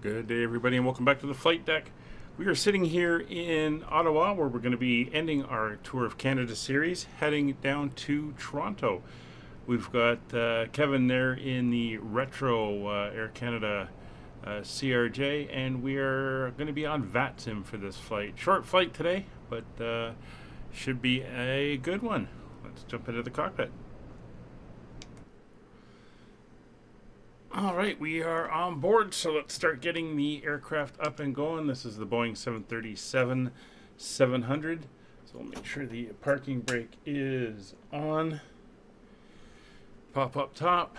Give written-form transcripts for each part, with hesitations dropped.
Good day, everybody, and welcome back to the flight deck. We are sitting here in Ottawa, where we're going to be ending our Tour of Canada series, heading down to Toronto. We've got Kevin there in the retro Air Canada CRJ, and we are going to be on VATSIM for this flight. Short flight today, but should be a good one. Let's jump into the cockpit. All right, we are on board, so let's start getting the aircraft up and going. This is the Boeing 737-700. So we'll make sure the parking brake is on. Pop up top.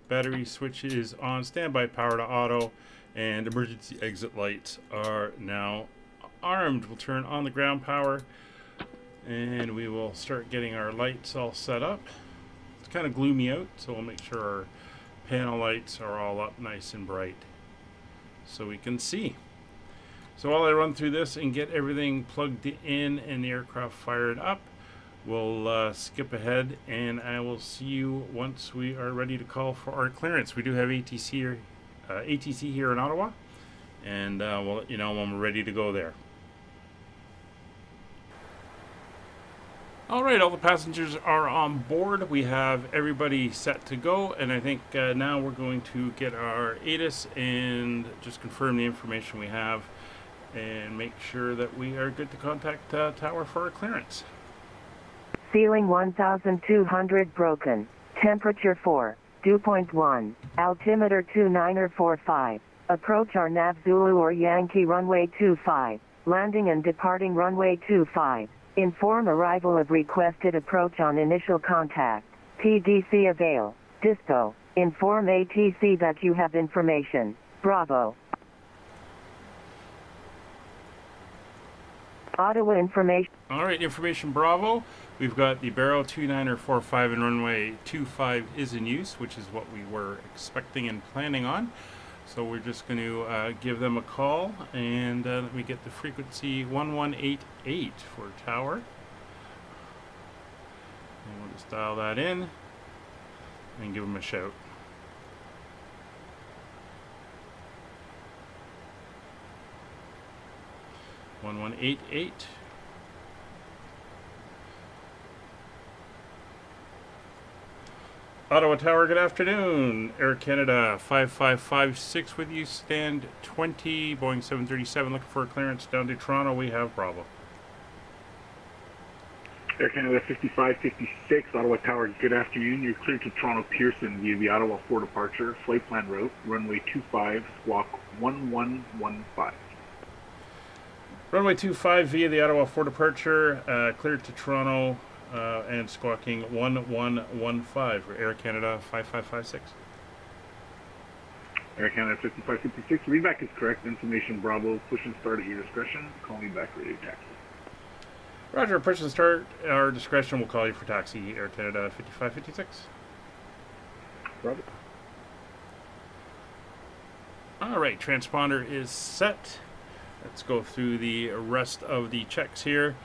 Battery switch is on. Standby power to auto. And emergency exit lights are now armed. We'll turn on the ground power. And we will start getting our lights all set up. It's kind of gloomy out, so we'll make sure our panel lights are all up nice and bright so we can see. So while I run through this and get everything plugged in and the aircraft fired up, we'll skip ahead and I will see you once we are ready to call for our clearance. We do have ATC here in Ottawa, and we'll let you know when we're ready to go there. All right, all the passengers are on board. We have everybody set to go, and I think now we're going to get our ATIS and just confirm the information we have and make sure that we are good to contact Tower for our clearance. Ceiling 1200 broken. Temperature 4, dew point 1. Altimeter 2945. Approach our Nav Zulu or Yankee runway 25. Landing and departing runway 25. Inform arrival of requested approach on initial contact. PDC avail. Dispo. Inform ATC that you have information. Bravo. Ottawa information. All right, information Bravo. We've got the Barrow 2945 and runway 25 is in use, which is what we were expecting and planning on. So we're just going to give them a call, and let me get the frequency 1188 for Tower. And we'll just dial that in and give them a shout. (1188). Ottawa Tower, good afternoon. Air Canada 5556 with you, stand 20, Boeing 737 looking for a clearance down to Toronto. We have Bravo. Air Canada 5556, Ottawa Tower, good afternoon. You're cleared to Toronto Pearson via the Ottawa 4 departure, flight plan route, runway 25, squawk 1115. Runway 25 via the Ottawa 4 departure, cleared to Toronto. And squawking 1115 for Air Canada 5556. Air Canada 5556, readback is correct. Information Bravo, push and start at your discretion. Call me back ready to taxi. Roger, push and start our discretion. We'll call you for taxi, Air Canada 5556. Bravo. All right, transponder is set. Let's go through the rest of the checks here.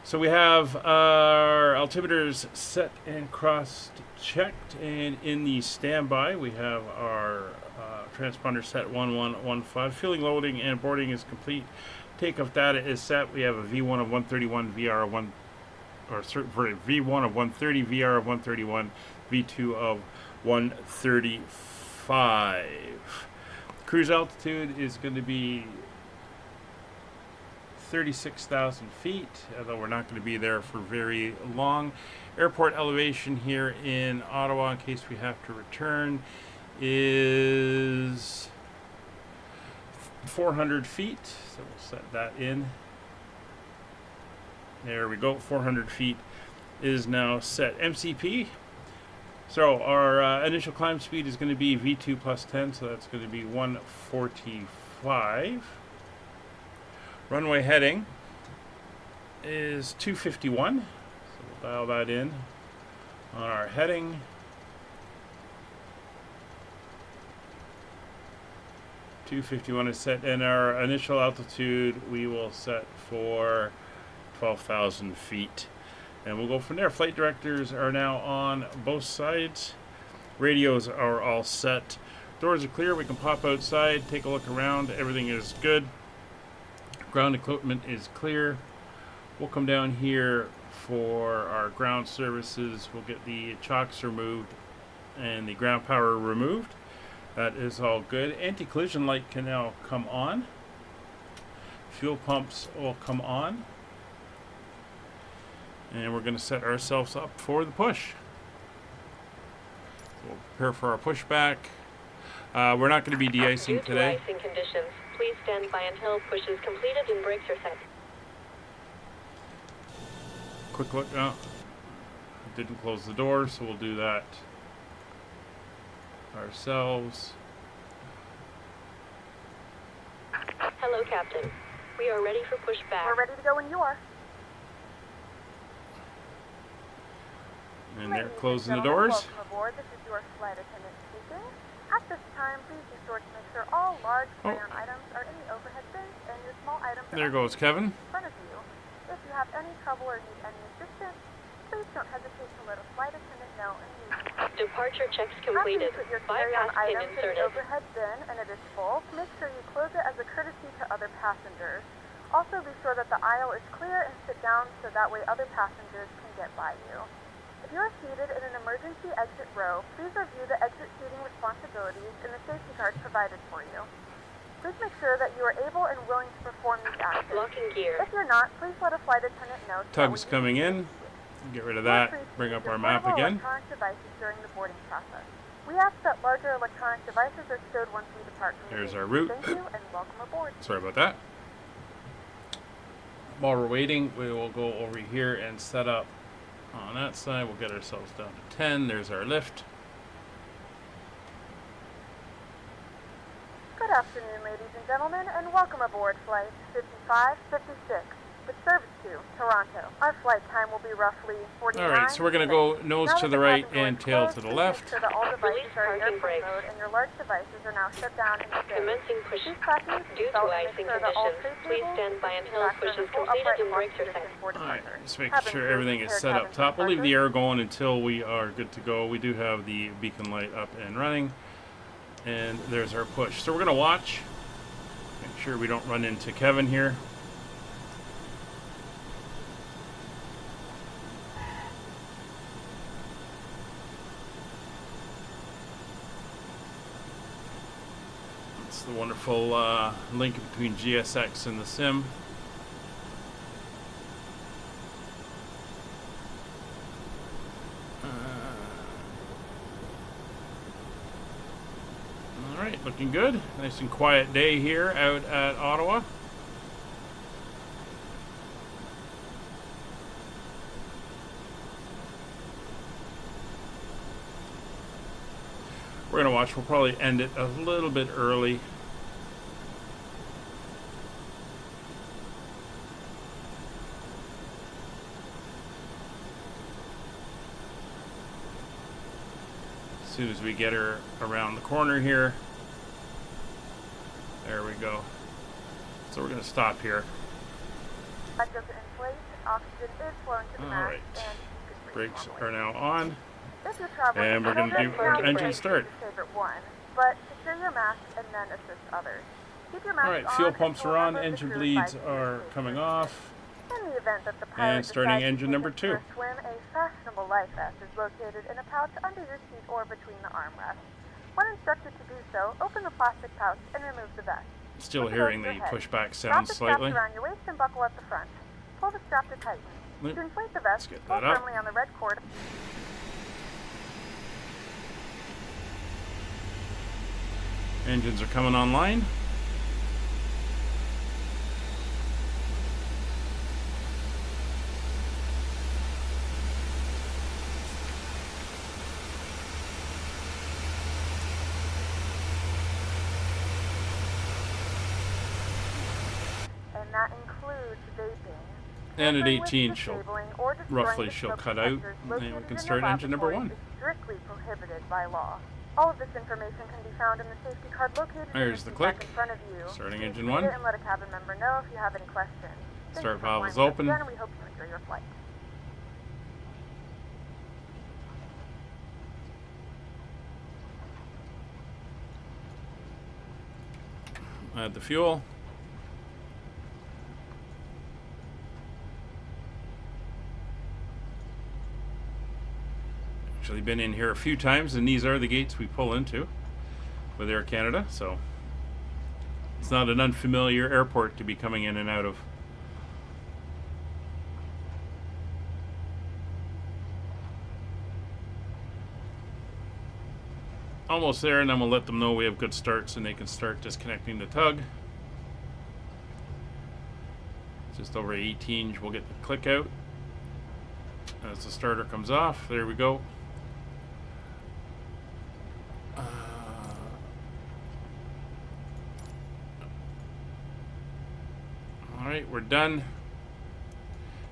So we have our altimeters set and cross-checked, and in the standby we have our transponder set 1115. Fueling, loading, and boarding is complete. Takeoff data is set. We have a V1 of 131, VR of V1 of 130, VR of 131, V2 of 135. Cruise altitude is going to be 36,000 feet, although we're not going to be there for very long. Airport elevation here in Ottawa, in case we have to return, is 400 feet. So we'll set that in. There we go. 400 feet is now set. MCP. So our initial climb speed is going to be V2 plus 10, so that's going to be 145. Runway heading is 251, so we'll dial that in on our heading. (251) is set, and our initial altitude we will set for 12,000 feet. And we'll go from there. Flight directors are now on both sides. Radios are all set. Doors are clear. We can pop outside, take a look around. Everything is good. Ground equipment is clear. We'll come down here for our ground services. We'll get the chocks removed and the ground power removed. That is all good. Anti-collision light can now come on. Fuel pumps will come on. And we're going to set ourselves up for the push. We'll prepare for our pushback. We're not going to be de-icing today. Due to icing conditions, please stand by until push is completed and brakes are set. Quick look. Oh, didn't close the door, so we'll do that ourselves. Hello, Captain. We are ready for pushback. We're ready to go when you are. And they're Ladies closing and the gentlemen, doors. Welcome aboard. This is your flight attendant speaking. At this time, please be sure to make sure all large carry-on items are in the overhead bins and your small items There are goes Kevin. in front of you. If you have any trouble or need any assistance, please don't hesitate to let a flight attendant know immediately. Departure checks After you completed. put your Bypass carry-on pin items in the inserted. overhead bin and it is full, make sure you close it as a courtesy to other passengers. Also, be sure that the aisle is clear and sit down so that way other passengers can get by you. If you are seated in an emergency exit row, please review the exit seating responsibilities in the safety card provided for you. Please make sure that you are able and willing to perform these actions. Locking gear. If you're not, please let a flight attendant know. so that Tug's we coming can in. Get rid of that. Bring up our map again. Electronic devices during the boarding process. We ask that larger electronic devices are stowed once we depart from the There's gate. our route. Thank you and welcome aboard. Sorry about that. While we're waiting, we will go over here and set up on that side. We'll get ourselves down to 10. There's our lift. Good afternoon, ladies and gentlemen, and welcome aboard Flight 5556 with service to Toronto. Our flight time will be roughly 49 All right, so we're going to go nose Now to that the the right cabin door and is tail closed, to the please left. Make sure that all devices Release are in parking airplane brakes. mode and your large devices are now shut down and stay. Commencing push. Please fasten your Due to seatbelt and make icing sure that all conditions, tray please tables, stand by seat until backs push are in is full completed upright and lock brakes are position set. for All right, departure. just making Cabin sure crew, everything is prepare set up cabin top. We'll leave the departure. air going until we are good to go. We do have the beacon light up and running. And there's our push. So we're going to watch. Make sure we don't run into Kevin here. It's the wonderful link between GSX and the sim. Alright, looking good. Nice and quiet day here out at Ottawa. We're going to watch. We'll probably end it a little bit early. As soon as we get her around the corner here. There we go. So we're going to stop here. Doesn't inflate, oxygen is flowing to the mask, Alright. and you can breathe Brakes normally. are now on. If you're traveling, And we're gonna do our engine start. Your favorite one, but secure your mask and then assist others. Keep your mask Alright, on fuel pumps until are a on. member of the Engine crew bleeds advises you are to coming stay. off. In the event that the pilot And starting decides to engine take number us 2. for a swim, a fashionable life vest is located in a pouch under your seat or between the armrests. When instructed to do so, open the plastic pouch and remove the vest. Still Put it hearing over the your head. pushback Wrap sound the slightly. straps around your waist and buckle at the front. Pull the strap to tighten. Yep. To inflate the vest, get pull that up. firmly on the red cord. Engines are coming online. And that includes vaping. And at Tampering with 18 she'll disabling or destroying roughly the she'll smoke cut out, detectors and then we located can in start the engine number laboratories 1. is strictly prohibited by law. All of this information can be found in the safety card located There's in the seat click. back in front of you. Starting Please engine read 1. it and let a cabin member know if you have any questions. Thank Start you for valve is flying with us open. again, and we hope you enjoy your flight. Add the fuel. Actually been in here a few times, and these are the gates we pull into with Air Canada, so it's not an unfamiliar airport to be coming in and out of. Almost there, and then we'll let them know we have good starts and they can start disconnecting the tug. Just over 18, we'll get the click out as the starter comes off. There we go. Alright, we're done.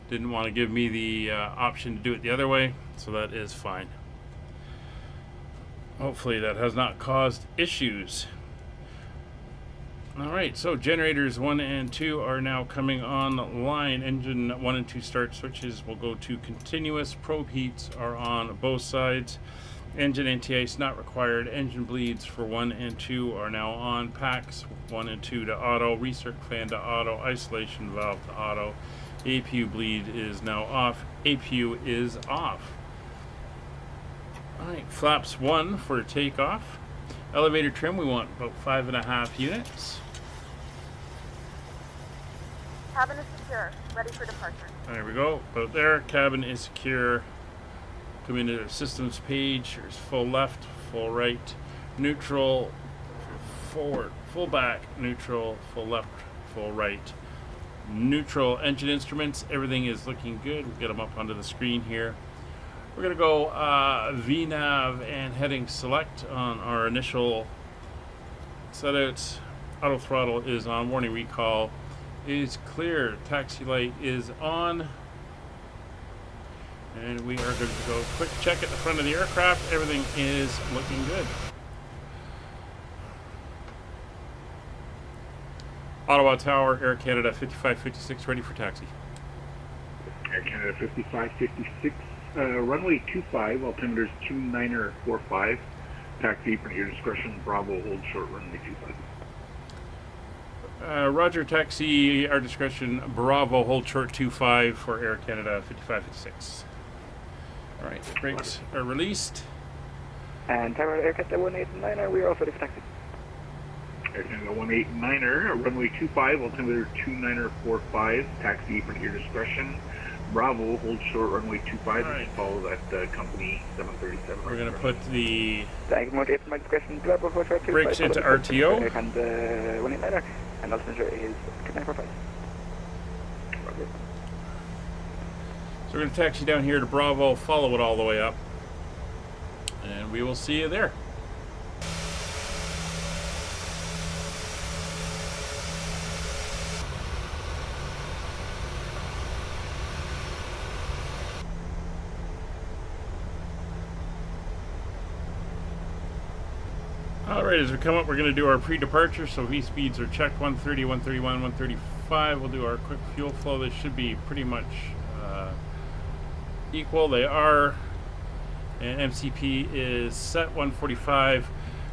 Didn't want to give me the option to do it the other way, so that is fine. Hopefully that has not caused issues. Alright, so generators 1 and 2 are now coming online. Engine 1 and 2 start switches will go to continuous. Probe heats are on both sides. Engine anti-ice not required. Engine bleeds for 1 and 2 are now on. Packs 1 and 2 to auto. Recirc fan to auto. Isolation valve to auto. APU bleed is now off. APU is off. Alright, flaps 1 for takeoff. Elevator trim, we want about 5.5 units. Cabin is secure, ready for departure. There we go, about there. Cabin is secure. Come into the systems page. There's full left, full right, neutral, forward, full back, neutral, full left, full right, neutral. Engine instruments, everything is looking good. We'll get them up onto the screen here. We're going to go VNAV and heading select on our initial setouts. Auto throttle is on. Warning recall is clear. Taxi light is on. And we are good to go. Quick check at the front of the aircraft. Everything is looking good. Ottawa Tower, Air Canada 5556, ready for taxi. Air Canada 5556. Runway 25, altimeter's 29er45. Taxi at your discretion. Bravo, hold short, runway 25. Roger, taxi, our discretion. Bravo, hold short 25 for Air Canada 5556. Alright, brakes are released. And Tower Air Canada 189er, we are also ready for taxi. Air Canada 189er, runway 25, altimeter 29er45. Taxi at your discretion. Bravo, hold short, runway 25, right. and follow that company 737. We're going to put the brakes brakes into RTO. And 189er, and altimeter is 2945. So we're going to taxi down here to Bravo, follow it all the way up, and we will see you there. Alright, as we come up, we're going to do our pre-departure, so V-speeds are checked, 130, 131, 135. We'll do our quick fuel flow. They should be pretty much equal. They are. And MCP is set, 145,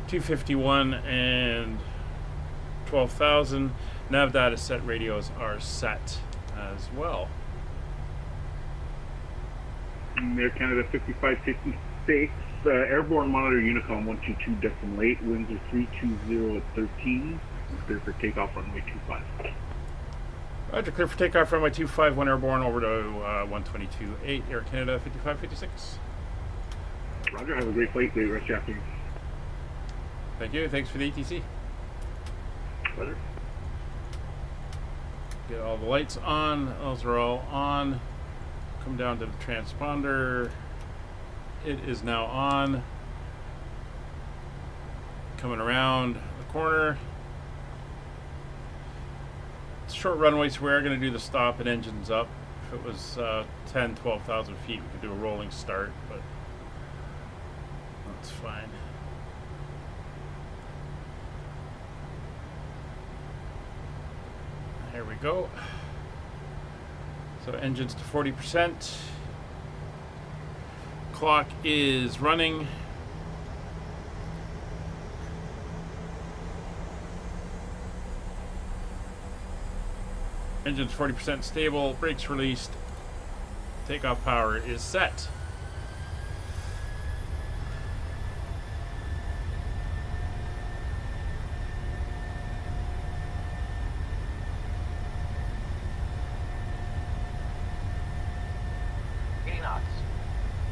251, and 12,000. Nav data set radios are set as well. Air Canada 5556. Airborne monitor Unicom 122.8, winds are 320 at 13, clear for takeoff runway 25. Roger, clear for takeoff runway 25, 1 airborne over to 122.8, Air Canada 5556. Roger, have a great flight, great rest of the afternoon. Thank you, thanks for the ATC. Pleasure. Get all the lights on, those are all on. Come down to the transponder. It is now on. Coming around the corner. It's short runway, so we are going to do the stop and engines up. If it was 10, 12,000 feet, we could do a rolling start, but that's fine. There we go. So engines to 40%. Clock is running. Engine's 40% stable, brakes released, takeoff power is set.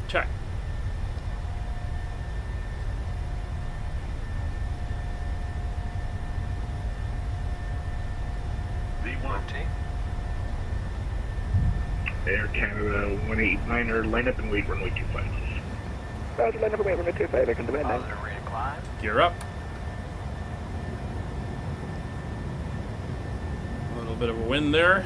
Check. Air Canada 189er, line up and wait runway 25. Roger, line up and wait runway 25, I can demand now. Gear up. A little bit of a wind there.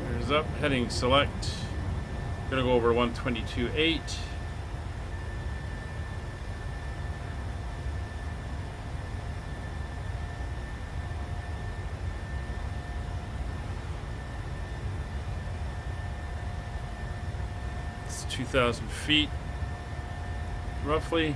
There's up, heading select. Gonna go over 122.8. It's 2,000 feet, roughly.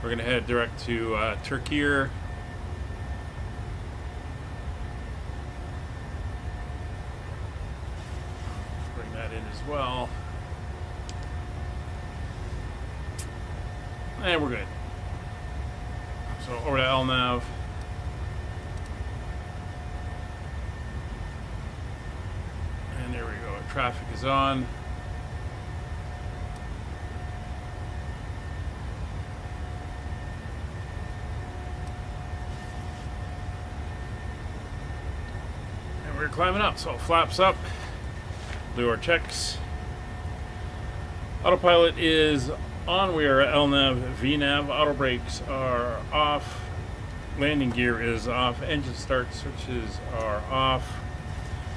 We're going to head direct to Turkey. Bring that in as well. And we're good. So over to LNAV. And there we go. Traffic is on. We're climbing up, so flaps up, do our checks. Autopilot is on, we are at LNAV, VNAV, auto brakes are off, landing gear is off, engine start switches are off,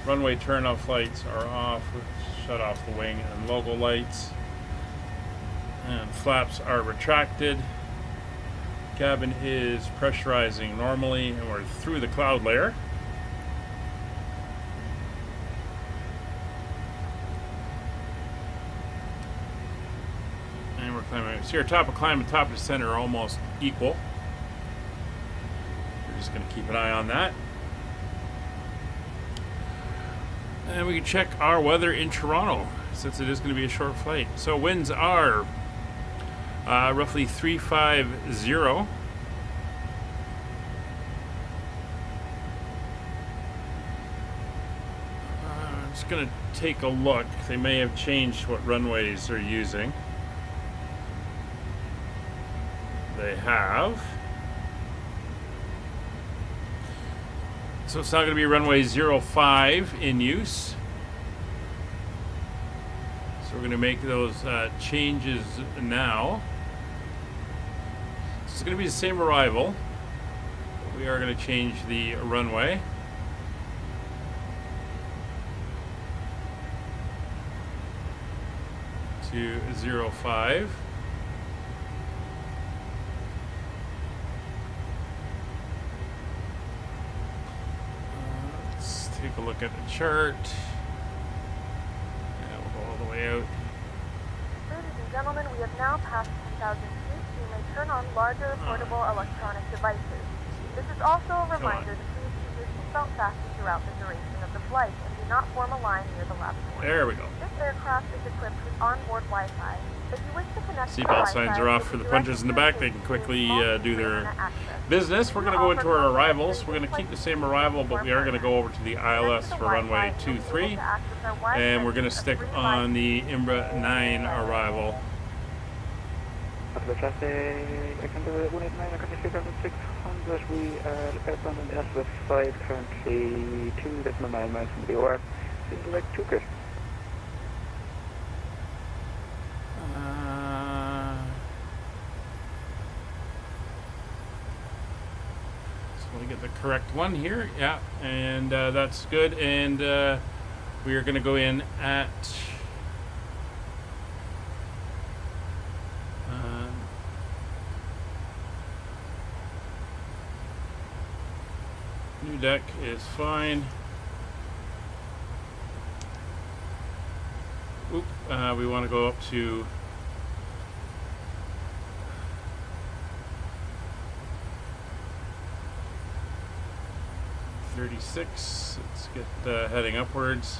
runway turn-off lights are off, shut off the wing and logo lights, and flaps are retracted. Cabin is pressurizing normally, and we're through the cloud layer. So your top of climb and top of descent are almost equal. We're just going to keep an eye on that. And we can check our weather in Toronto, since it is going to be a short flight. So winds are roughly 350. I'm just going to take a look. They may have changed what runways they're using. They have. So it's not going to be runway 05 in use. So we're going to make those changes now. So it's going to be the same arrival. We are going to change the runway. To 05. Take a look at the chart. And we'll go all the way out. Ladies and gentlemen, we have now passed 10,000 feet. You may turn on larger portable electronic devices. This is also a reminder to please keep your seatbelt fastened throughout the duration of the flight and do not form a line near the lavatory. There we go. This aircraft is equipped with onboard Wi-Fi. If you wish to connect seatbelt signs are off for the punchers in the back. They can quickly do their business. We're going to go into our arrivals. We're going to keep the same arrival, but we are going to go over to the ILS for runway 23, and we're going to stick on the Imbra 9 arrival. After the traffic, I can do it 189, I can do 3,600. We are outbound on the SFS 5, currently 2.9 miles from the OR. Seems like 2 good. Get the correct one here, yeah, and that's good. And we are going to go in at New deck is fine. Oop, we want to go up to 36. Let's get heading upwards.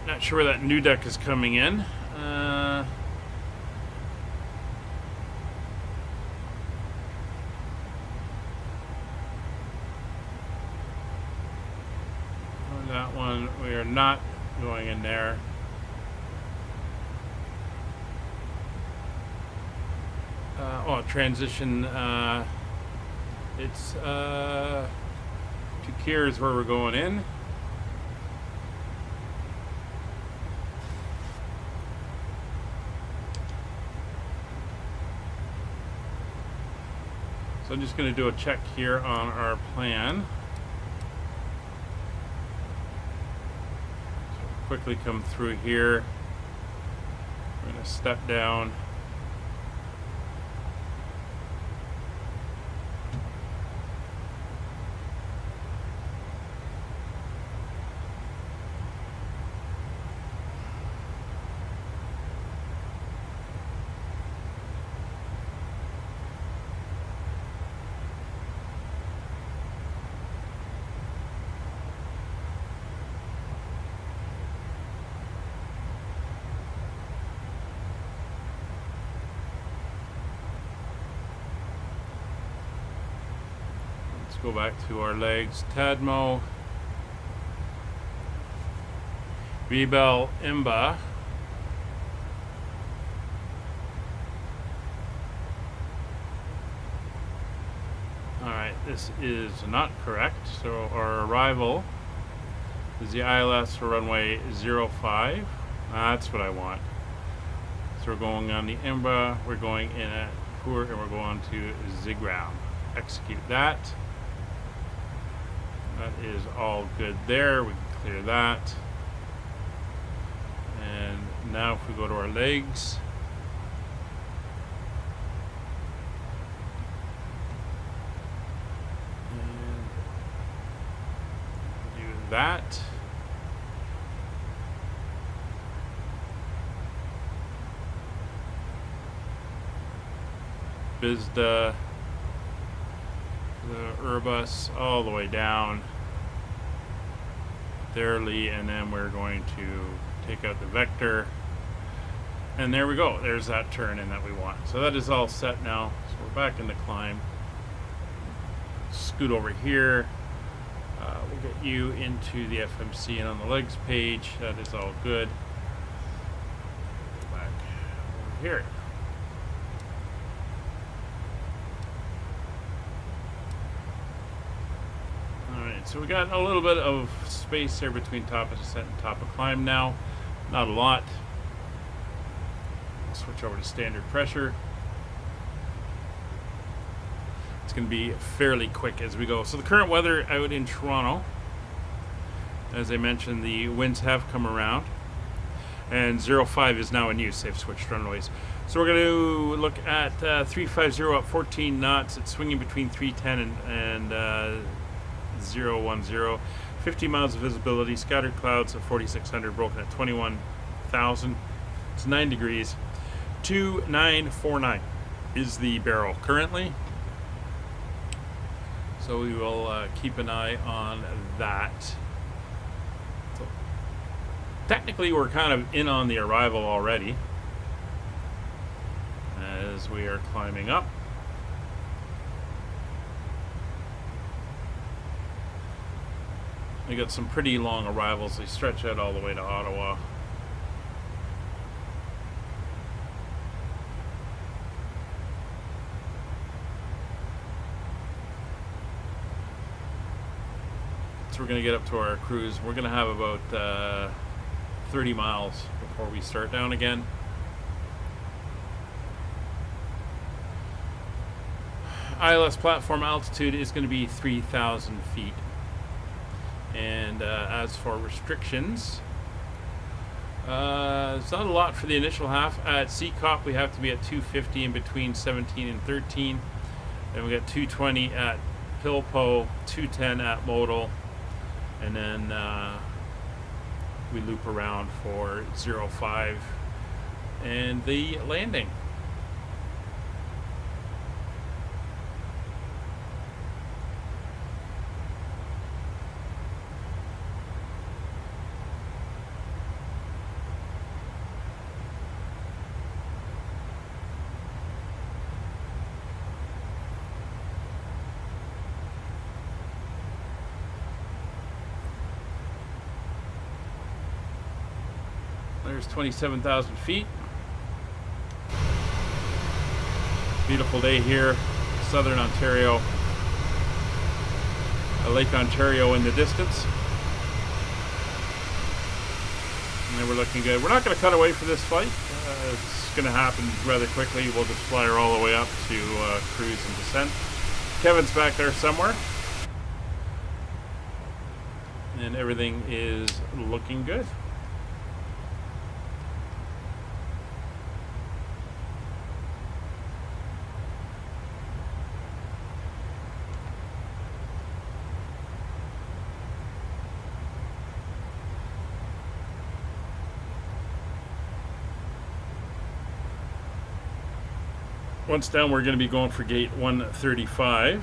Not sure where that new deck is coming in. On that one, we are not going in there. Transition. It's to Kier is where we're going in. So I'm just going to do a check here on our plan. So quickly come through here. We're going to step down. Go back to our legs. Tadmo, Rebel, Imba. Alright, this is not correct. So our arrival is the ILS for runway 05. That's what I want. So we're going on the Imba, we're going in at Poor, and we're going to Ziground. Execute that. That is all good there. We can clear that. And now if we go to our legs, and do that. Bizda, the Airbus all the way down barely, and then we're going to take out the vector, and there we go. There's that turn in that we want. So that is all set now. So we're back in the climb. Scoot over here. We'll get you into the FMC and on the legs page. That is all good. Go back over here. So we got a little bit of space there between top of descent and top of climb now. Not a lot. Switch over to standard pressure. It's going to be fairly quick as we go. So the current weather out in Toronto, as I mentioned, the winds have come around, and 05 is now in use. They've switched runways. So we're going to look at 350 at 14 knots. It's swinging between 310 and 010. 50 miles of visibility, scattered clouds at 4600, broken at 21,000. It's 9 degrees. 2949 is the barrel currently. So we will keep an eye on that. So technically we're kind of in on the arrival already as we are climbing up. We got some pretty long arrivals. They stretch out all the way to Ottawa. So we're going to get up to our cruise. We're going to have about 30 miles before we start down again. ILS platform altitude is going to be 3,000 feet. And as for restrictions, it's not a lot for the initial half. At CCOP we have to be at 250 in between 17 and 13. Then we got 220 at Pilpo, 210 at Modal, and then we loop around for 05 and the landing. There's 27,000 feet. Beautiful day here, southern Ontario. Lake Ontario in the distance. And we're looking good. We're not going to cut away for this flight. It's going to happen rather quickly. We'll just fly her all the way up to cruise and descent. Kevin's back there somewhere. And everything is looking good. Once down, we're going to be going for gate 135.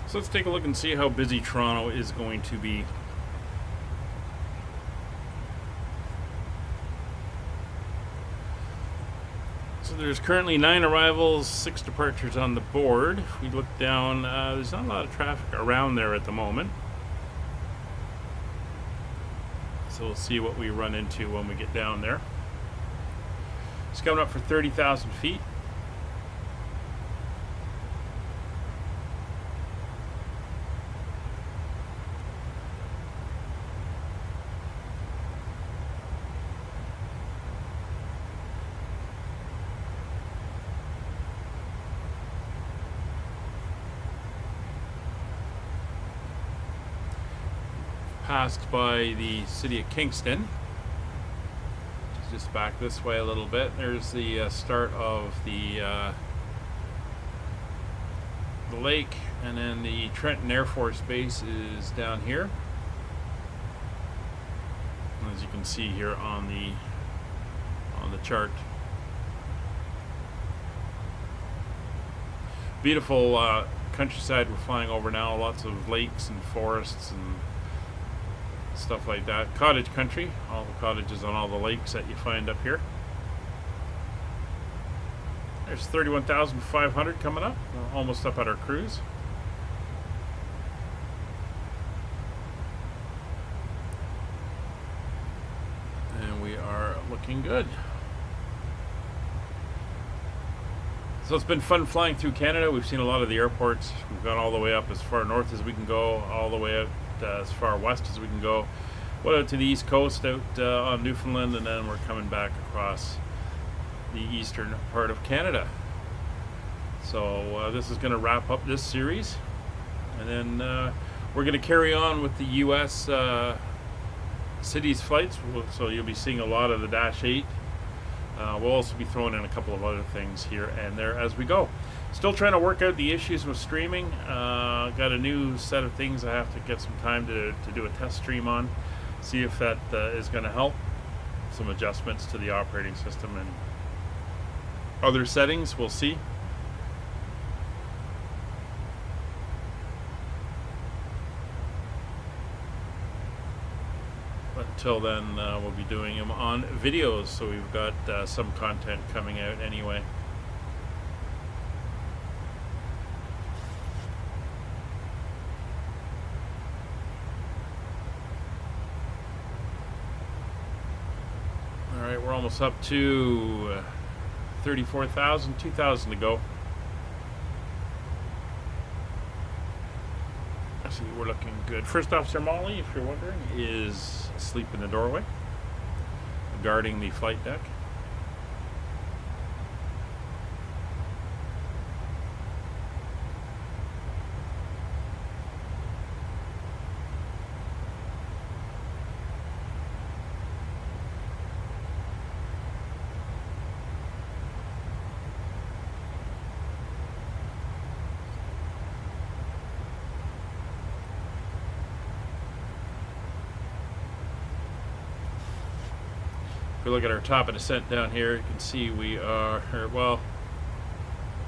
So let's take a look and see how busy Toronto is going to be. So there's currently 9 arrivals, 6 departures on the board. If we look down, there's not a lot of traffic around there at the moment. So we'll see what we run into when we get down there. It's coming up for 30,000 feet. Passed by the city of Kingston. Just back this way a little bit. There's the start of the lake, and then the Trenton Air Force Base is down here, as you can see here on the chart. Beautiful countryside we're flying over now. Lots of lakes and forests and stuff like that. Cottage country, all the cottages on all the lakes that you find up here. There's 31,500 coming up, almost up at our cruise. And we are looking good. So it's been fun flying through Canada. We've seen a lot of the airports. We've gone all the way up as far north as we can go, all the way out as far west as we can go. Went out to the east coast, out on Newfoundland, and then we're coming back across the eastern part of Canada. So this is going to wrap up this series, and then we're going to carry on with the U.S. cities flights. So you'll be seeing a lot of the Dash 8. We'll also be throwing in a couple of other things here and there as we go. Still trying to work out the issues with streaming. Got a new set of things I have to get some time to do a test stream on. See if that is going to help. Some adjustments to the operating system and other settings. We'll see. But until then, we'll be doing them on videos, so we've got some content coming out anyway. Alright, we're almost up to 34,000, 2,000 to go. See, we're looking good. First Officer Molly, if you're wondering, is asleep in the doorway, guarding the flight deck. If we look at our top of descent down here, you can see we are, well,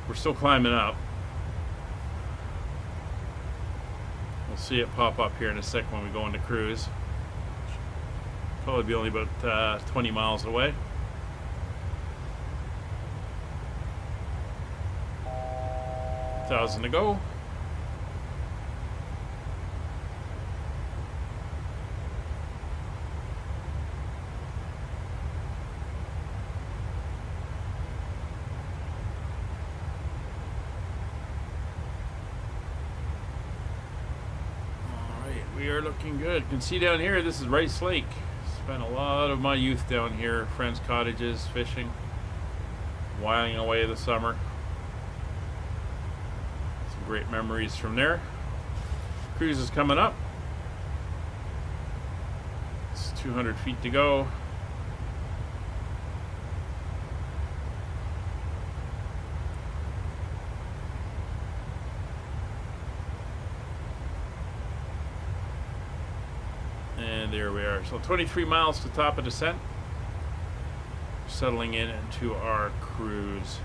we're still climbing up. We'll see it pop up here in a sec when we go into cruise. Probably be only about 20 miles away. $1,000 to go. We are looking good. You can see down here, this is Rice Lake. Spent a lot of my youth down here, friends' cottages, fishing, whiling away the summer. Some great memories from there. Cruise is coming up. It's 200 feet to go. And there we are. So 23 miles to top of descent. Settling in into our cruise.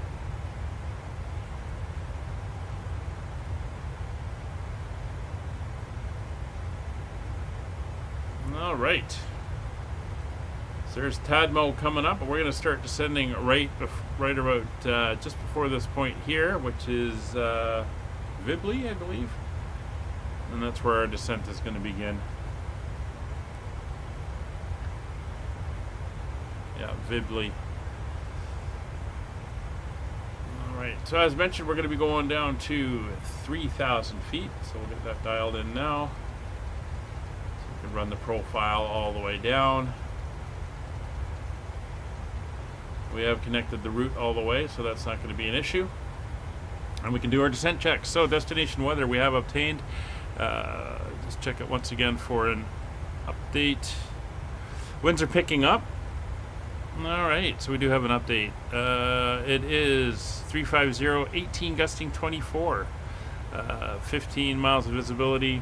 All right. So there's Tadmo coming up, and we're going to start descending right about just before this point here, which is Vibly, I believe. And that's where our descent is going to begin. Yeah, Vibly. Alright, so as mentioned, we're going to be going down to 3,000 feet. So we'll get that dialed in now. So we can run the profile all the way down. We have connected the route all the way, so that's not going to be an issue. And we can do our descent checks. So destination weather we have obtained. Just check it once again for an update. Winds are picking up. Alright, so we do have an update. It is 350, 18 gusting 24. 15 miles of visibility.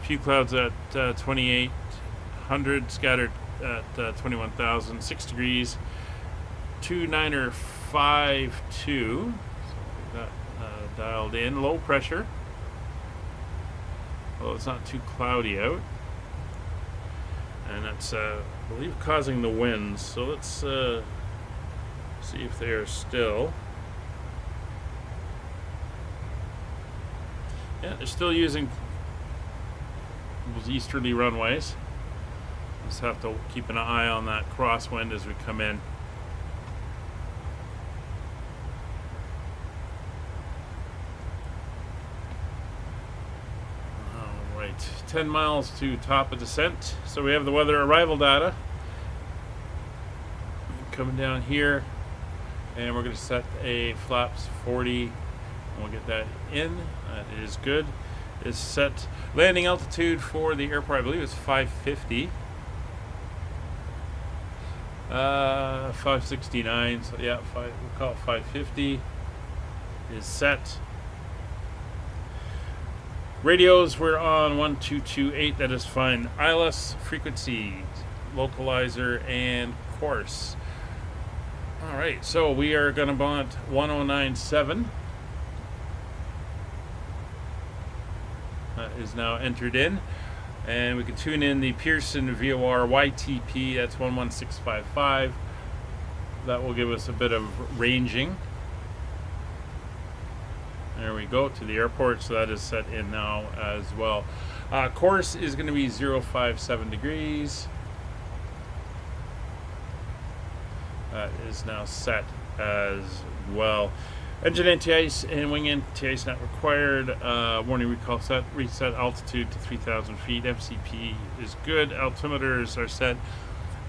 Few clouds at 2,800, scattered at 21,000. 6 degrees. 2952. So we got dialed in. Low pressure. Although it's not too cloudy out. And that's, I believe, causing the winds. So let's see if they are still. Yeah, they're still using those easterly runways. Just have to keep an eye on that crosswind as we come in. Alright, 10 miles to top of descent. So we have the weather arrival data. Coming down here, and we're going to set a flaps 40, and we'll get that in. That is good. It's set. Landing altitude for the airport, I believe, is 550. 569, so yeah, we'll call it 550 is set. Radios, we're on 1228, that is fine. ILS, frequency, localizer, and course. Alright, so we are going to want 1097. That is now entered in. And we can tune in the Pearson VOR YTP, that's 11655. That will give us a bit of ranging. There we go, to the airport, so that is set in now as well. Course is going to be 057 degrees. That is now set as well. Engine anti-ice and wing anti-ice not required. Warning recall set. Reset altitude to 3,000 feet. MCP is good. Altimeters are set.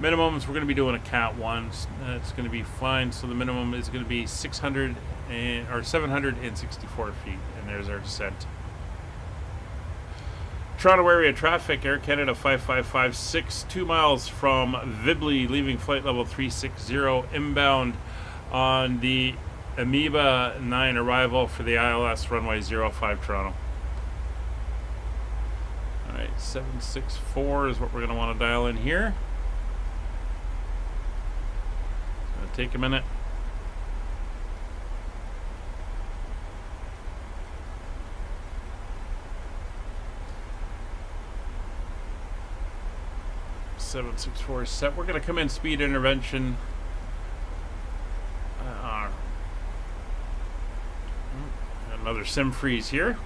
Minimums, we're going to be doing a Cat 1. That's going to be fine. So the minimum is going to be 764 feet. And there's our descent. Toronto area traffic, Air Canada 5556, 2 miles from Vibley, leaving flight level 360, inbound on the Amoeba 9 arrival for the ILS runway 05 Toronto. Alright, 764 is what we're going to want to dial in here. It's going to take a minute. .764 set. We're going to come in speed intervention. Another sim freeze here.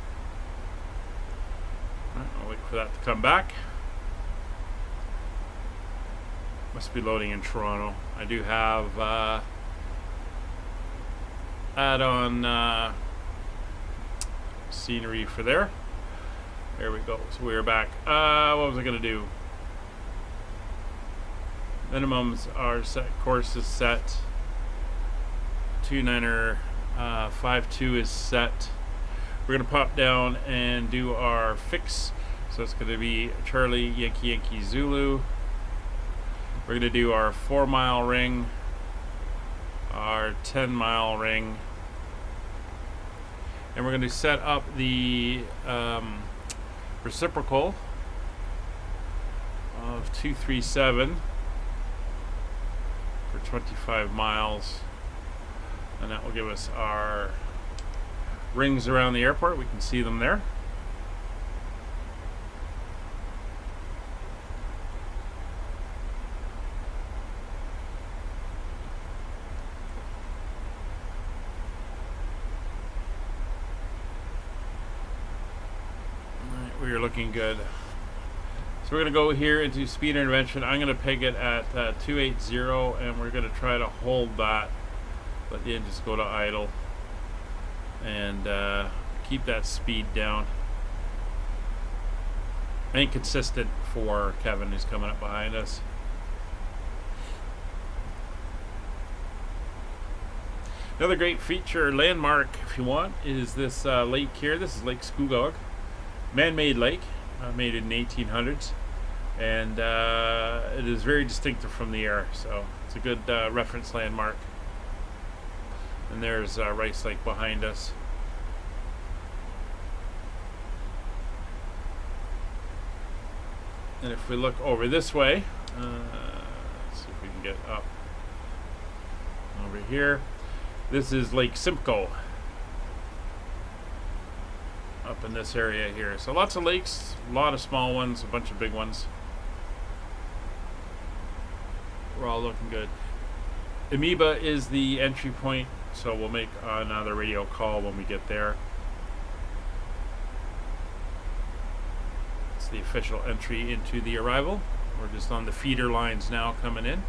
I'll wait for that to come back. Must be loading in Toronto. I do have add-on scenery for there. There we go. So we're back. What was I going to do? Minimums are set. Course is set. 29er 52 is set. We're going to pop down and do our fix. So it's going to be Charlie Yankee Yankee Zulu. We're going to do our 4-mile ring, our 10-mile ring, and we're going to set up the reciprocal of 237 for 25 miles, and that will give us our rings around the airport. We can see them there. Alright, we are looking good. So we're going to go here into speed intervention. I'm going to peg it at 280, and we're going to try to hold that. Let the engines go to idle and keep that speed down. And consistent for Kevin, who's coming up behind us. Another great feature, landmark, if you want, is this lake here. This is Lake Scugog, man-made lake, made in the 1800s, and it is very distinctive from the air, so it's a good reference landmark. And there's Rice Lake behind us. And if we look over this way, let's see if we can get up over here. This is Lake Simcoe, up in this area here. So lots of lakes, a lot of small ones, a bunch of big ones. We're all looking good. Amoeba is the entry point, so we'll make another radio call when we get there. It's the official entry into the arrival. We're just on the feeder lines now coming in.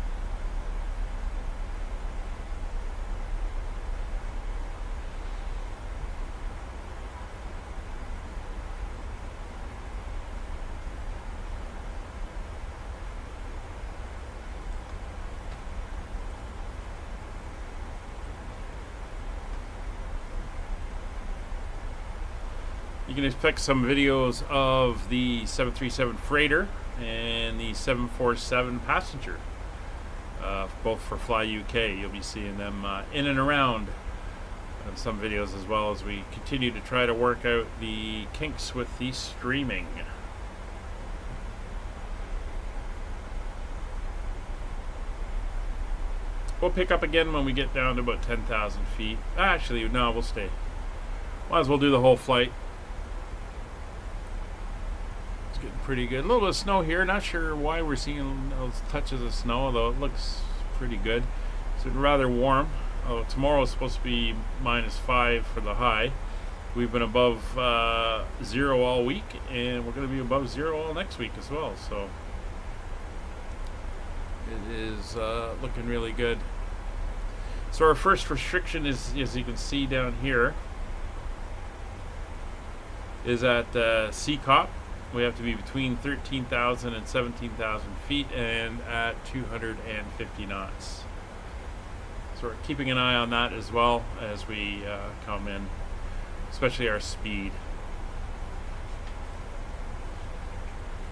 You can expect some videos of the 737 Freighter and the 747 Passenger, both for Fly UK. You'll be seeing them in and around some videos, as well as we continue to try to work out the kinks with the streaming. We'll pick up again when we get down to about 10,000 feet. Actually, no, we'll stay. Might as well do the whole flight. It's getting pretty good. A little bit of snow here. Not sure why we're seeing those touches of snow, though it looks pretty good. It's rather warm. Oh, tomorrow is supposed to be -5 for the high. We've been above 0 all week, and we're going to be above 0 all next week as well. So it is looking really good. So our first restriction is, as you can see down here, is at CYOW. We have to be between 13,000 and 17,000 feet and at 250 knots. So we're keeping an eye on that as well as we come in, especially our speed.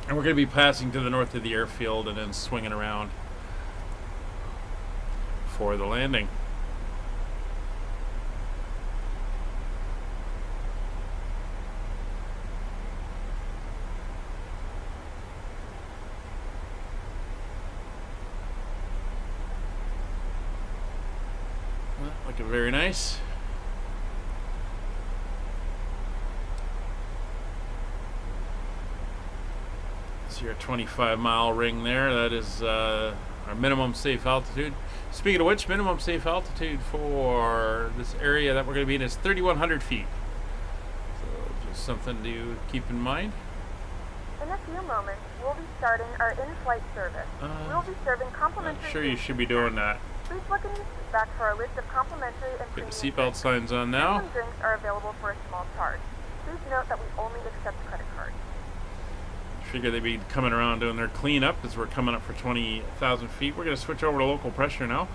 And we're going to be passing to the north of the airfield and then swinging around for the landing. Looking very nice. See your 25-mile ring there. That is our minimum safe altitude. Speaking of which, minimum safe altitude for this area that we're going to be in is 3,100 feet. So just something to keep in mind. In a few moments, we'll be starting our in-flight service. We'll be serving complimentary. I'm sure you should be doing that. Please look in your seat back for our list of complimentary and Get the premium seatbelt signs on now. Premium drinks are available for a small charge. Please note that we only accept credit cards. Figure they'd be coming around doing their cleanup as we're coming up for 20,000 feet. We're going to switch over to local pressure now.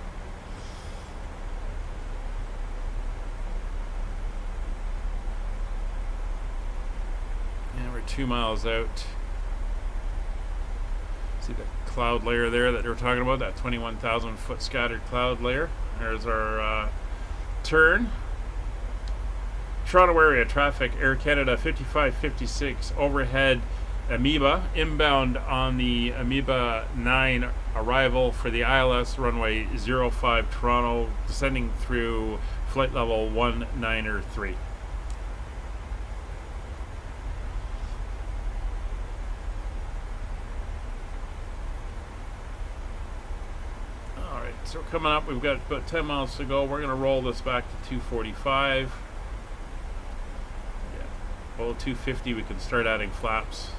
And we're 2 miles out. See the cloud layer there that they were talking about, that 21,000 foot scattered cloud layer. There's our turn. Toronto area traffic, Air Canada 5556 overhead Amoeba, inbound on the Amoeba 9 arrival for the ILS runway 05 Toronto, descending through flight level 193. So we're coming up, we've got about 10 miles to go. We're going to roll this back to 245. Yeah, below 250 we can start adding flaps.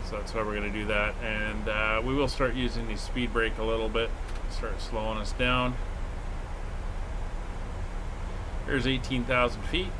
So that's why we're going to do that. And we will start using the speed brake a little bit, start slowing us down. Here's 18,000 feet.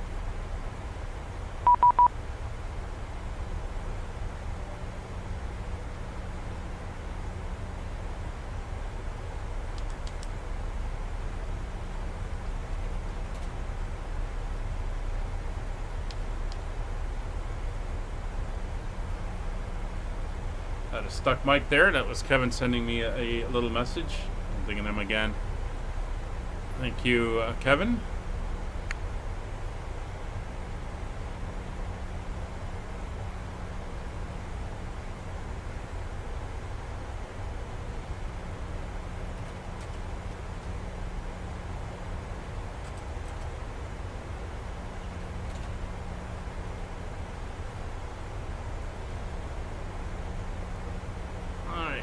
Had a stuck mic there. That was Kevin sending me a little message. I'm thinking of him again. Thank you, Kevin.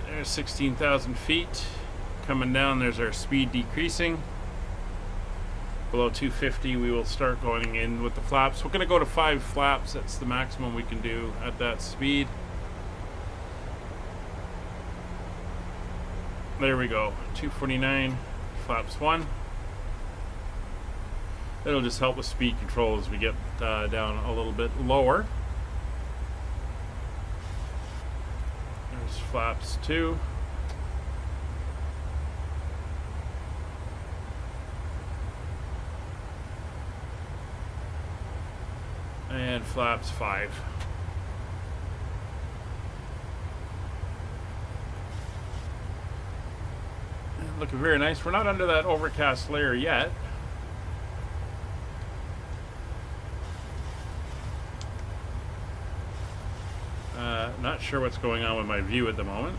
There's 16,000 feet. Coming down, there's our speed decreasing. Below 250, we will start going in with the flaps. We're going to go to 5 flaps. That's the maximum we can do at that speed. There we go. 249, flaps 1. It'll just help with speed control as we get down a little bit lower. Flaps 2. And flaps 5. Looking very nice. We're not under that overcast layer yet. Not sure what's going on with my view at the moment.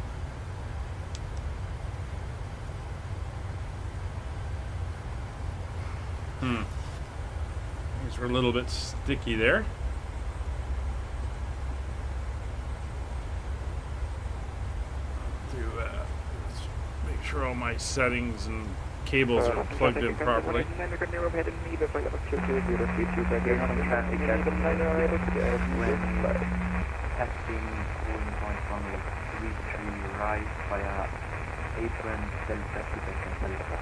These are a little bit sticky there. Make sure all my settings and cables are plugged in properly. Testing 1.1 reach right via apron Delta 2 Delta.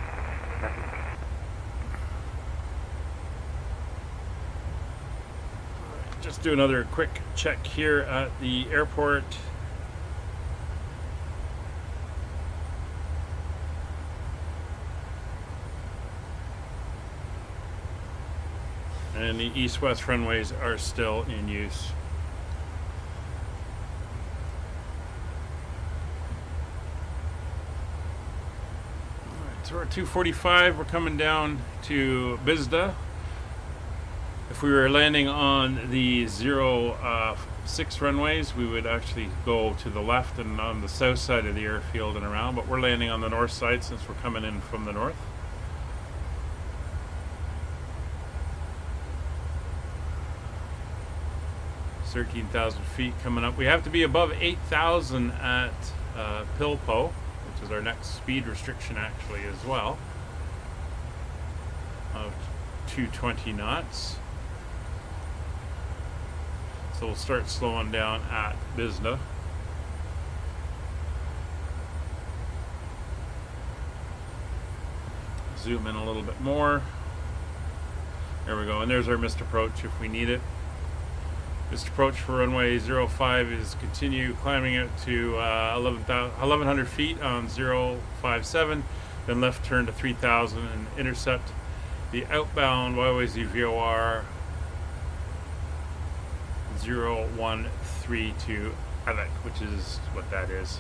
Just do another quick check here at the airport. And the east-west runways are still in use. Alright, so we're at 2:45. We're coming down to Bizda. If we were landing on the 06 runways, we would actually go to the left and on the south side of the airfield and around, but we're landing on the north side since we're coming in from the north. 13,000 feet coming up. We have to be above 8,000 at Pilpo, which is our next speed restriction actually as well, of 220 knots. So we'll start slowing down at Bizda. Zoom in a little bit more. There we go, and there's our missed approach if we need it. Missed approach for runway 05 is continue climbing it to 1,100 feet on 057, then left turn to 3,000 and intercept the outbound CYYZ VOR 0132 avec, which is what that is.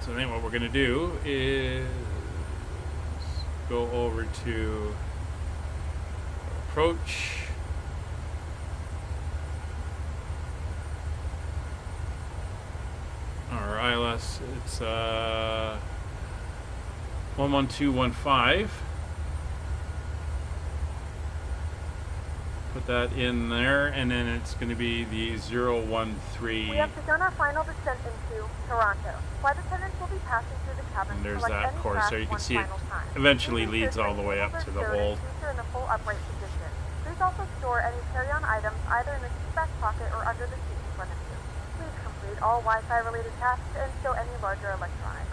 So then what we're going to do is go over to approach. Our ILS, it's 11215. Put that in there, and then it's going to be the 013. We have begun our final descent into Toronto. Flight attendants will be passing through the cabin. And there's that course there. You can see it eventually leads all the way up to the hold. In a full upright position. Please also store any carry-on items either in the seat back pocket or under the seat in front of you. Please complete all Wi-Fi related tasks and stow any larger electronics.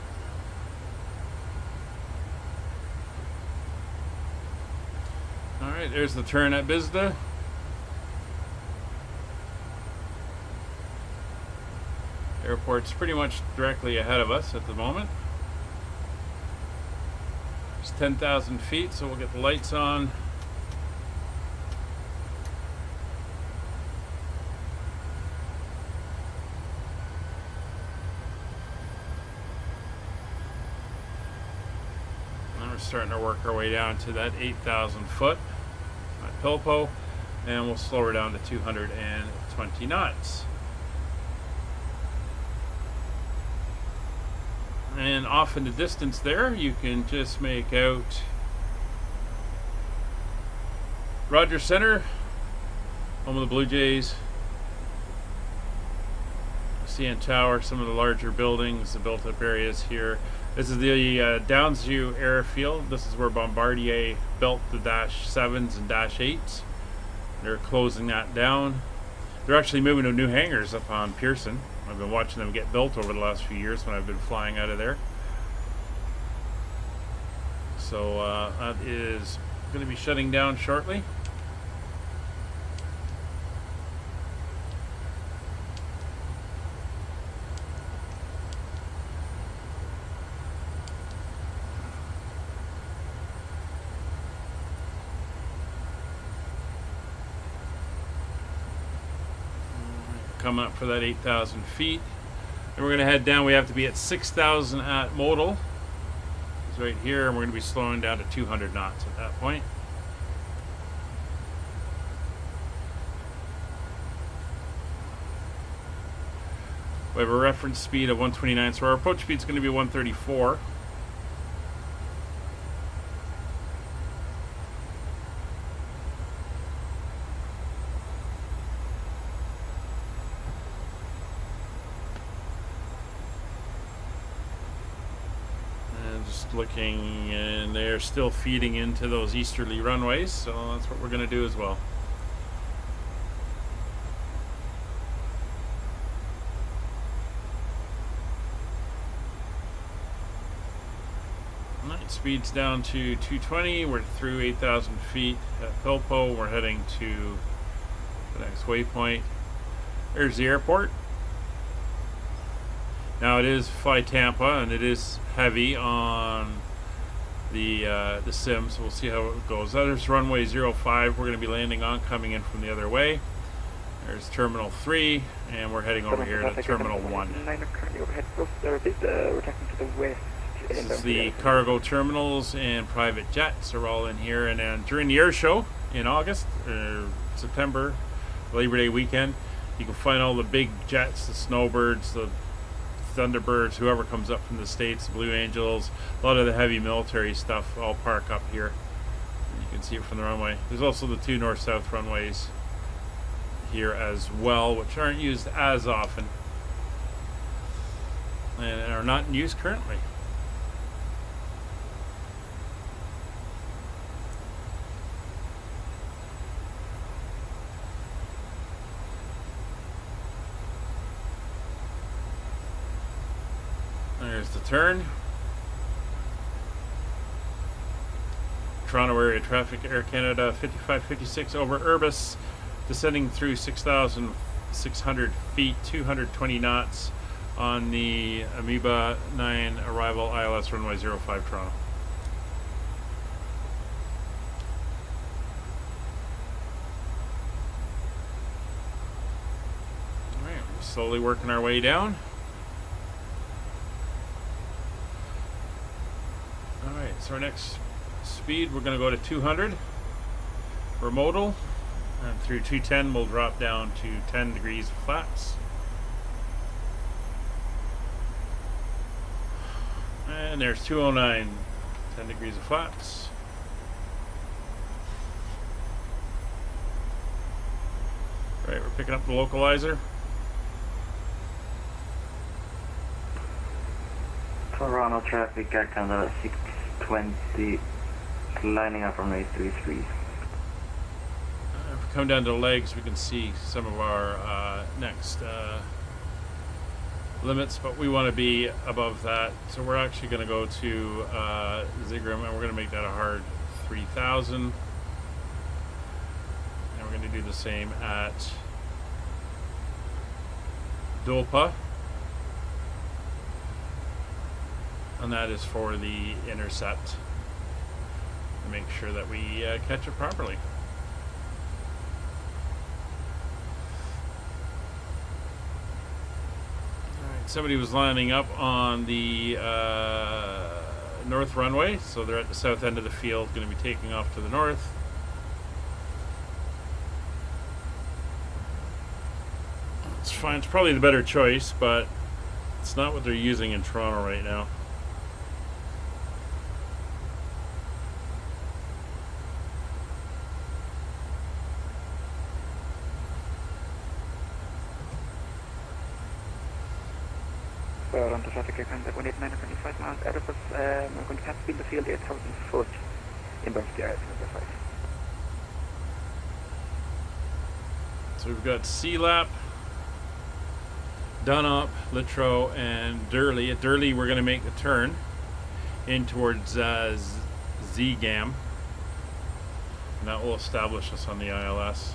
Alright, there's the turn at Bizda. Airport's pretty much directly ahead of us at the moment. It's 10,000 feet, so we'll get the lights on. And we're starting to work our way down to that 8,000 foot at Pilpo, and we'll slow her down to 220 knots. And off in the distance there, you can just make out Rogers Center, home of the Blue Jays. CN Tower, some of the larger buildings, the built-up areas here. This is the Downsview Airfield. This is where Bombardier built the Dash 7s and Dash 8s. They're closing that down. They're actually moving to new hangars up on Pearson. I've been watching them get built over the last few years when I've been flying out of there. So that is going to be shutting down shortly. Coming up for that 8,000 feet. And we're going to head down. We have to be at 6,000 at modal. It's right here, and we're going to be slowing down to 200 knots at that point. We have a reference speed of 129, so our approach speed is going to be 134. And just looking, and they're still feeding into those easterly runways, so that's what we're going to do as well. Speed's down to 220. We're through 8,000 feet at Pilpo. We're heading to the next waypoint. There's the airport. Now it is Fly Tampa, and it is heavy on the sim, so we'll see how it goes. There's runway 05 we're going to be landing on, coming in from the other way. There's Terminal 3, and we're heading over here to Terminal 1. We're taking to the west. This is the cargo terminals and private jets are all in here. And then during the air show in August or September, Labor Day weekend, you can find all the big jets, the Snowbirds, the Thunderbirds, whoever comes up from the States, the Blue Angels, a lot of the heavy military stuff all park up here. You can see it from the runway. There's also the 2 north-south runways here as well, which aren't used as often and are not in use currently. There's the turn. Toronto area traffic, Air Canada 5556 over Urbis, descending through 6,600 feet, 220 knots on the Amoeba 9 arrival ILS runway 05 Toronto. Alright, we're slowly working our way down. So our next speed, we're going to go to 200 for modal, and through 210 we'll drop down to 10 degrees of flats. And there's 209, 10 degrees of flats. Right, we're picking up the localizer. Toronto traffic, Air Canada 620, lining up on 833. If we come down to the legs, we can see some of our next limits, but we want to be above that. So we're actually going to go to Zigram, and we're going to make that a hard 3,000. And we're going to do the same at Dolpa. And that is for the intercept, to make sure that we catch it properly. Alright, somebody was lining up on the north runway, so they're at the south end of the field, going to be taking off to the north. It's fine, it's probably the better choice, but it's not what they're using in Toronto right now. Toronto traffic, Air Canada 189.25 miles out of us. I'm going to pass speed the field 8,000 foot in both the number 5. So we've got C-Lap, Dunlop, Littrow, and Durley. At Durley, we're going to make the turn in towards Z-Gam, and that will establish us on the ILS.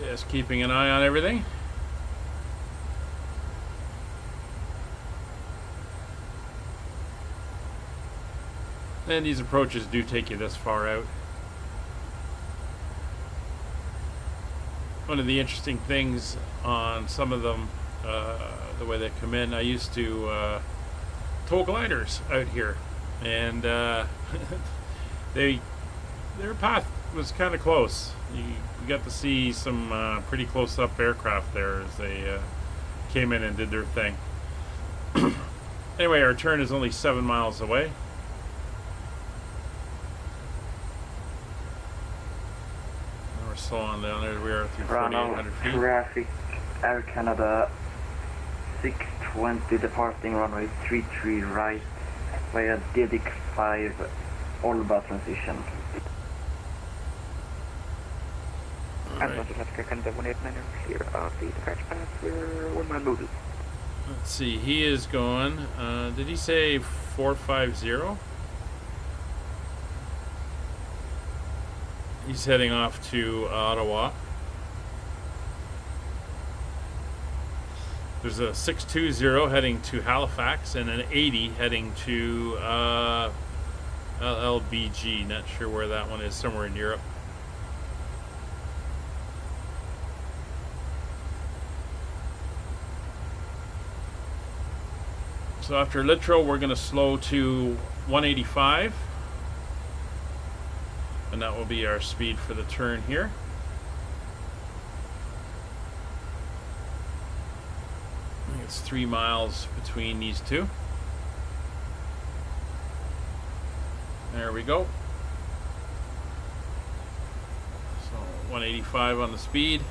Just keeping an eye on everything. And these approaches do take you this far out. One of the interesting things on some of them, the way they come in, I used to tow gliders out here, and their path was kind of close. You got to see some pretty close-up aircraft there as they came in and did their thing. Anyway, our turn is only 7 miles away. So on down there, we are through 4,800 feet. Traffic, Air Canada 620 departing runway 33 right via DDIC 5 Alba transition. Right. And traffic Canada 189 clear of the departure path. We're 1 mile moving. Let's see, he is going, did he say 450? He's heading off to Ottawa. There's a 620 heading to Halifax and an 80 heading to LLBG. Not sure where that one is, somewhere in Europe. So after Littrow, we're going to slow to 185. And that will be our speed for the turn here. I think it's 3 miles between these two. There we go. So 185 on the speed.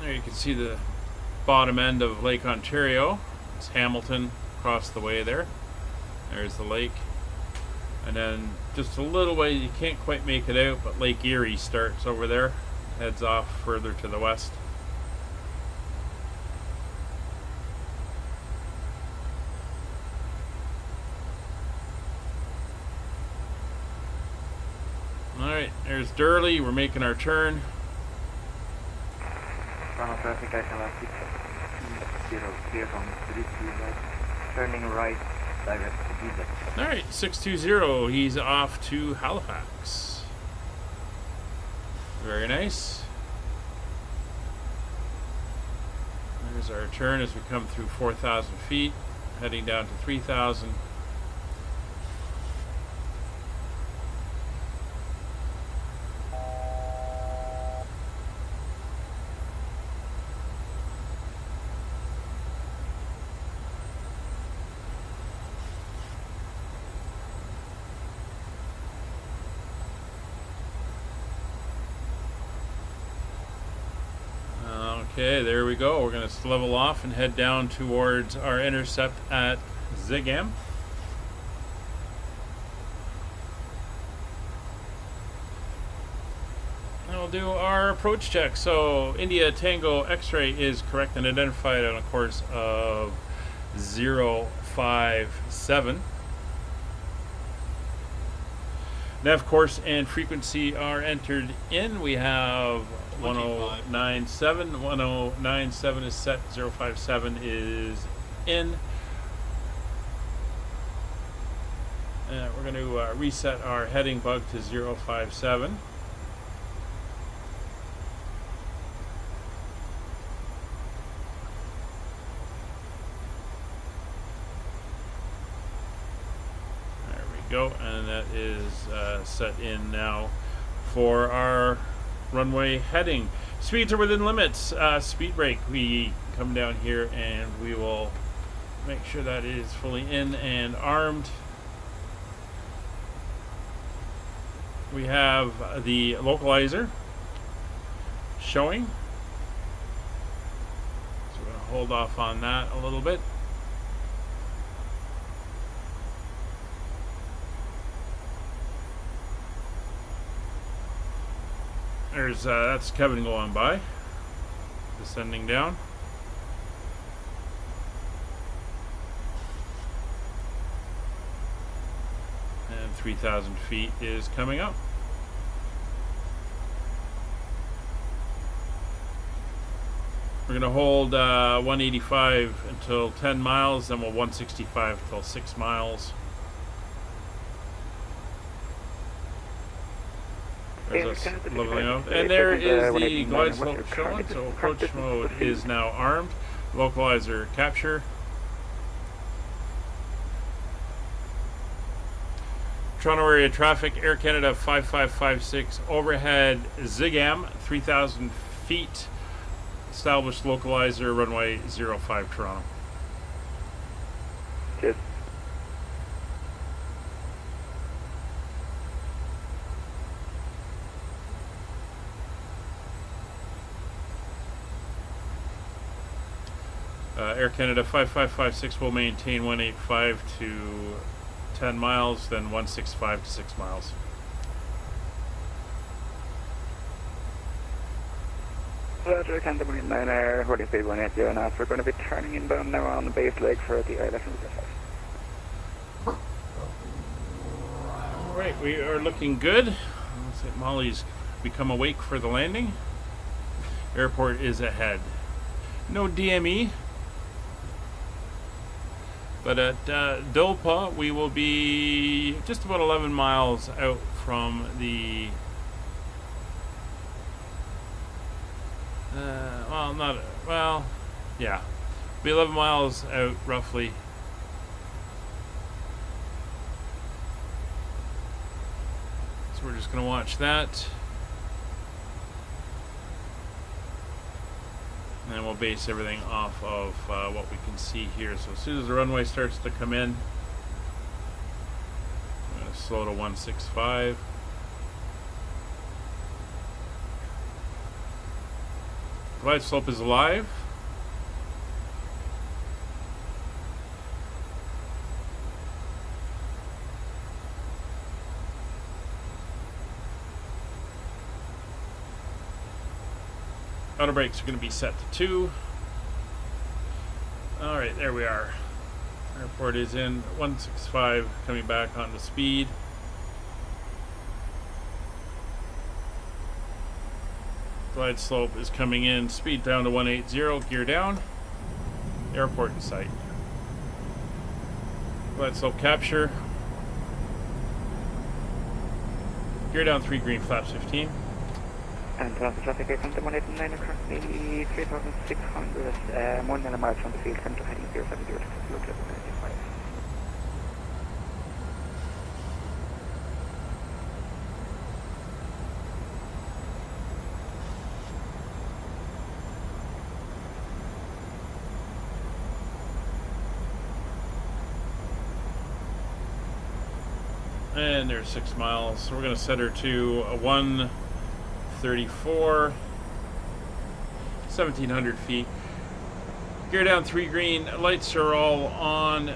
There you can see the bottom end of Lake Ontario. It's Hamilton across the way there. There's the lake. And then just a little way, you can't quite make it out, but Lake Erie starts over there. Heads off further to the west. Alright, there's Durley. We're making our turn. Toronto traffic, I can 0 clear from 33 right, turning right, direct to DDIC. Alright, 620, he's off to Halifax. Very nice. There's our turn as we come through 4,000 feet, heading down to 3,000. Okay, there we go. We're going to level off and head down towards our intercept at Zigam. And we'll do our approach check. So, India Tango X-ray is correct and identified on a course of 057. Nav course and frequency are entered in. We have 1097. 1097 is set. 057 is in. We're going to reset our heading bug to 057. Go, and that is set in now for our runway heading. Speeds are within limits. Speed brake, we come down here and we will make sure that is fully in and armed. We have the localizer showing, so we're going to hold off on that a little bit. that's Kevin going by, descending down. And 3,000 feet is coming up. We're going to hold 185 until 10 miles, then we'll 165 until 6 miles. There's us leveling out. And there is the glide slope showing, so approach mode is now armed. Localizer capture. Toronto area traffic, Air Canada 5556, overhead ZigAm, 3,000 feet. Established localizer, runway 05 Toronto. Cheers. Air Canada 5556 will maintain 185 to 10 miles, then 165 to 6 miles. Roger, Canada Marine 9 Air, holding speed 180 knots. We're going to be turning inbound now on the base leg for the ILS and MSFS. Alright, we are looking good. Looks like Molly's become awake for the landing. Airport is ahead. No DME. But at Dolpa, we will be just about 11 miles out from the... yeah. Be 11 miles out, roughly. So we're just going to watch that. And then we'll base everything off of what we can see here. So as soon as the runway starts to come in, I'm going to slow to 165. Glide slope is alive. Auto brakes are going to be set to 2. Alright, there we are. Airport is in 165, coming back onto speed. Glide slope is coming in, speed down to 180, gear down. Airport in sight. Glide slope capture. Gear down 3 green, flaps 15. And Toronto traffic, Air Canada 189 are currently 3,600, 1 minute miles from the field, center heading 070 to 075. And there's 6 miles. So we're going to set her to a 134, 1,700 feet. Gear down 3 green. Lights are all on.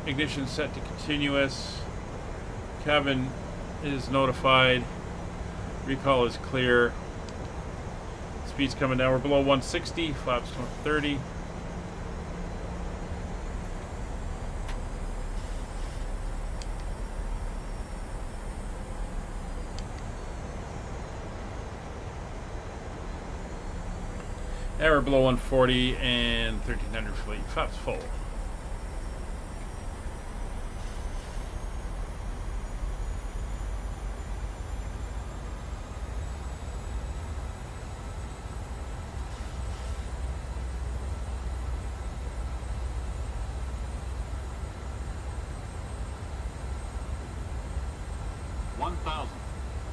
Ignition set to continuous. Cabin is notified. Recall is clear. Speed's coming down. We're below 160. Flaps 130. Now we're below 140 and 1,300 feet. Flaps full.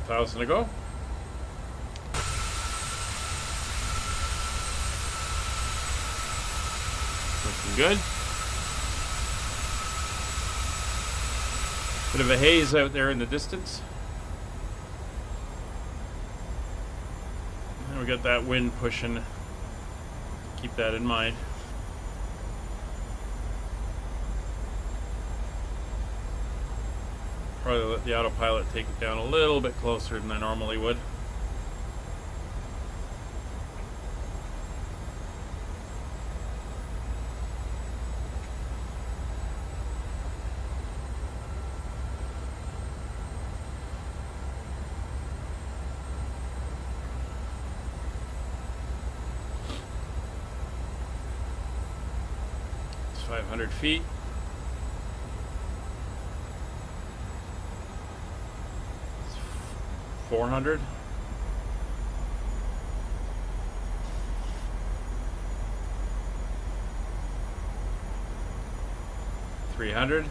$1,000 to go. Looking good. Bit of a haze out there in the distance. And we got that wind pushing. Keep that in mind. Probably let the autopilot take it down a little bit closer than I normally would. 500 feet. It's 400. 300.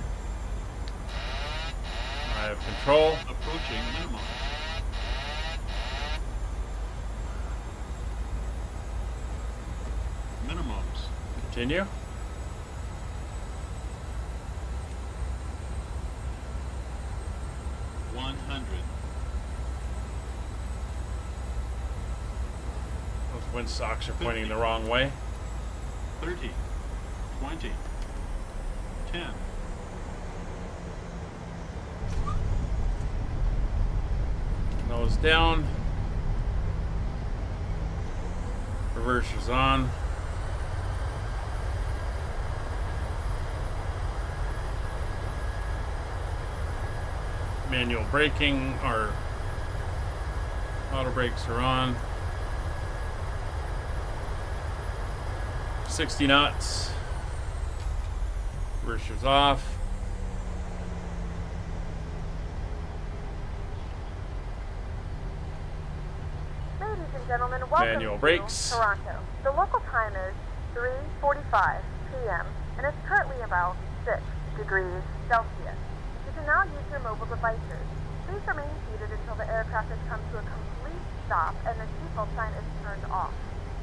I have control. Approaching minimum. Minimums. Continue. Those windsocks are pointing the wrong way. 30, 20, 10. Nose down. Reverse is on. Manual braking, or auto brakes are on. 60 knots. Reverse is off. Ladies and gentlemen, welcome Manual brakes. to Toronto. The local time is 3:45 p.m. and it's currently about 6 degrees Celsius. You can now use your mobile devices. Please remain seated until the aircraft has come to a complete stop and the seatbelt sign is turned off.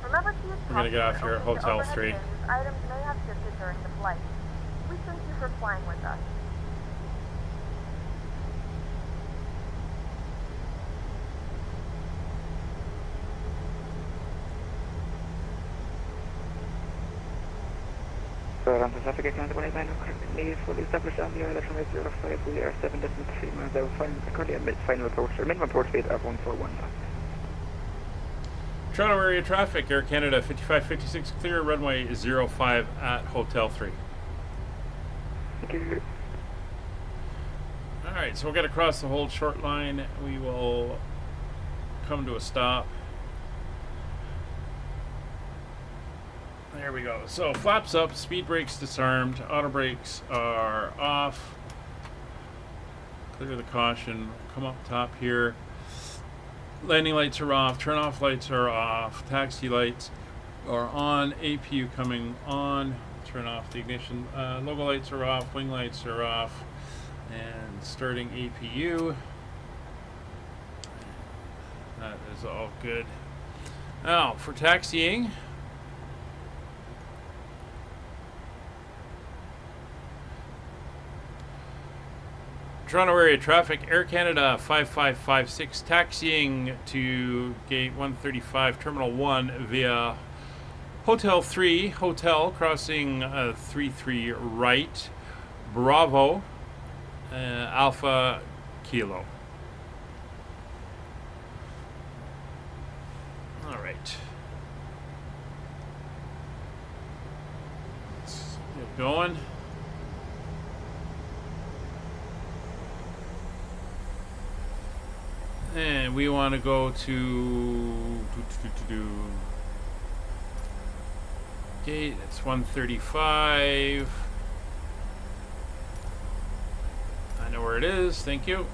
Remember to use We're gonna get off caution here at when opening Hotel the overhead 3. bins, as items may have shifted during the flight. We thank you for flying with us. Toronto traffic at 189, currently fully established on the air from 805. We are 7.3 miles out. Currently at final approach, or minimum approach speed of 141 knots. Toronto area traffic, Air Canada 5556 clear, runway 05 at Hotel 3. Thank you. Alright, so we'll get across the whole short line. We will come to a stop. There we go. So flaps up, speed brakes disarmed, auto brakes are off. Clear the caution, come up top here. Landing lights are off, turn off lights are off, taxi lights are on, APU coming on, turn off the ignition, logo lights are off, wing lights are off, and starting APU. That is all good. Now for taxiing. Toronto area traffic, Air Canada 5556 taxiing to gate 135 terminal 1 via Hotel 3 hotel crossing 33 right, Bravo Alpha Kilo. All right, let's get going. And we want to go to gate, it's 135. I know where it is, thank you.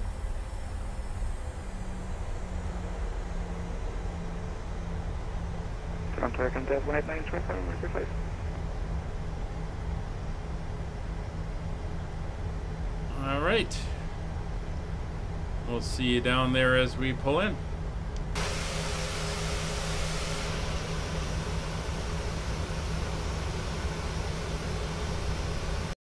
Toronto Air Canada 189, 25. All right. We'll see you down there as we pull in.